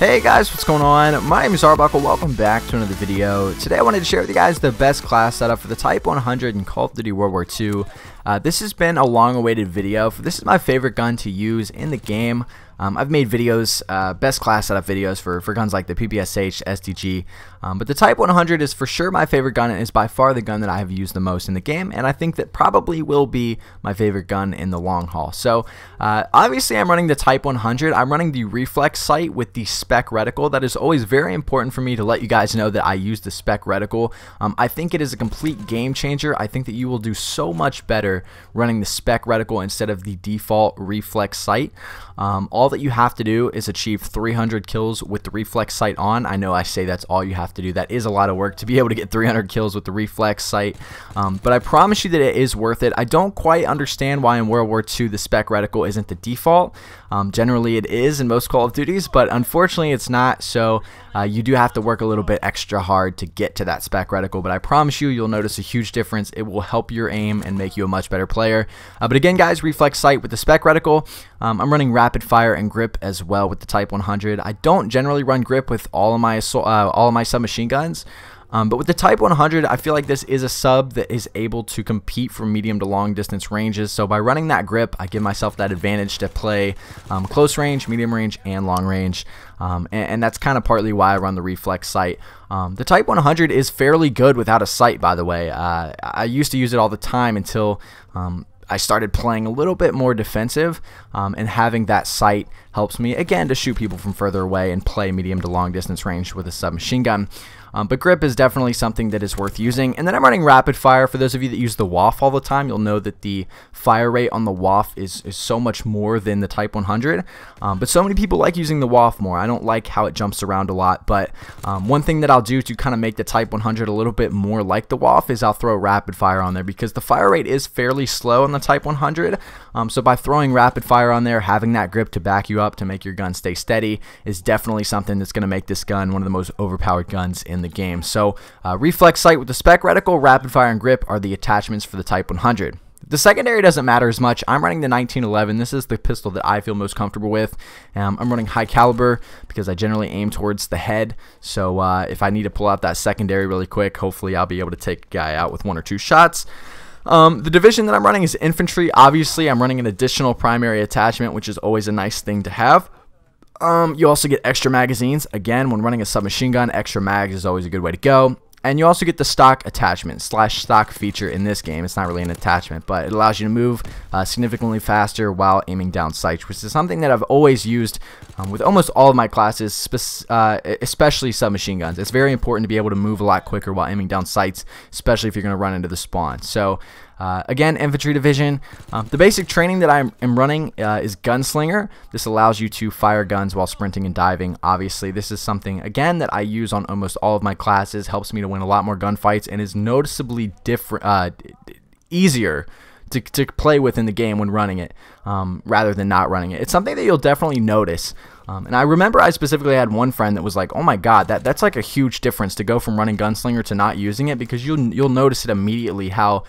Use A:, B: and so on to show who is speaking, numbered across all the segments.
A: Hey guys, what's going on? My name is Arbuckle. Welcome back to another video. Today I wanted to share with you guys the best class setup for the Type 100 in Call of Duty World War II. This has been a long-awaited video. This is my favorite gun to use in the game. I've made videos, best class setup videos for guns like the PPSH, SDG, but the Type 100 is for sure my favorite gun and is by far the gun that I have used the most in the game, and I think that probably will be my favorite gun in the long haul. So obviously I'm running the Type 100. I'm running the Reflex Sight with the spec reticle. That is always very important for me to let you guys know that I use the spec reticle. I think it is a complete game changer. I think that you will do so much better running the spec reticle instead of the default Reflex Sight. All that you have to do is achieve 300 kills with the Reflex Sight on. I know I say that's all you have to do. That is a lot of work to be able to get 300 kills with the Reflex Sight, but I promise you that it is worth it. I don't quite understand why in World War II the spec reticle isn't the default. Generally it is in most Call of Duties, but unfortunately it's not, so you do have to work a little bit extra hard to get to that spec reticle, but I promise you, you'll notice a huge difference. It will help your aim and make you a much better player. But again guys, Reflex Sight with the spec reticle. I'm running rapid fire and grip as well with the Type 100. I don't generally run grip with all of my submachine guns. But with the Type 100, I feel like this is a sub that is able to compete for medium to long distance ranges. So by running that grip, I give myself that advantage to play close range, medium range, and long range. And that's kind of partly why I run the Reflex Sight. The Type 100 is fairly good without a sight, by the way. I used to use it all the time until I started playing a little bit more defensive, and having that sight helps me, again, to shoot people from further away and play medium to long distance range with a submachine gun. But grip is definitely something that is worth using. And then I'm running rapid fire. For those of you that use the WWII all the time, you'll know that the fire rate on the WWII is so much more than the Type 100. But so many people like using the WWII more. I don't like how it jumps around a lot, but one thing that I'll do to kind of make the Type 100 a little bit more like the WWII is I'll throw rapid fire on there, because the fire rate is fairly slow on the Type 100. So by throwing rapid fire on there, having that grip to back you up to make your gun stay steady is definitely something that's going to make this gun one of the most overpowered guns in the game. So Reflex Sight with the spec reticle, rapid fire, and grip are the attachments for the Type 100. The secondary doesn't matter as much. I'm running the 1911. This is the pistol that I feel most comfortable with. I'm running high caliber because I generally aim towards the head. So if I need to pull out that secondary really quick, hopefully I'll be able to take a guy out with 1 or 2 shots. The division that I'm running is infantry. Obviously, I'm running an additional primary attachment, which is always a nice thing to have. You also get extra magazines. Again, when running a submachine gun, extra mags is always a good way to go. And you also get the stock attachment / stock feature in this game. It's not really an attachment, but it allows you to move significantly faster while aiming down sights, which is something that I've always used with almost all of my classes, especially submachine guns. It's very important to be able to move a lot quicker while aiming down sights, especially if you're going to run into the spawn. So again, infantry division. The basic training that I am running is gunslinger. This allows you to fire guns while sprinting and diving. Obviously, this is something, again, that I use on almost all of my classes. Helps me to win a lot more gunfights and is noticeably easier to play with in the game when running it, rather than not running it. It's something that you'll definitely notice. And I remember I specifically had one friend that was like, oh my god, that's like a huge difference to go from running gunslinger to not using it, because you'll notice it immediately how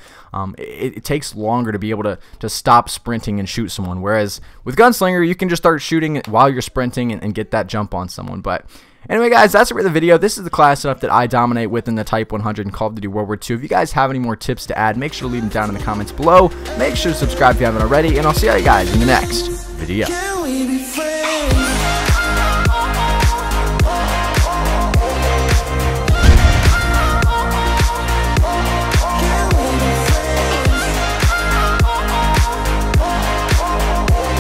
A: it takes longer to be able to stop sprinting and shoot someone, whereas with gunslinger you can just start shooting while you're sprinting and get that jump on someone. But anyway guys, that's it for the video. This is the class setup that I dominate with in the Type 100 in Call of Duty World War II. If you guys have any more tips to add, make sure to leave them down in the comments below. Make sure to subscribe if you haven't already, and I'll see you guys in the next video.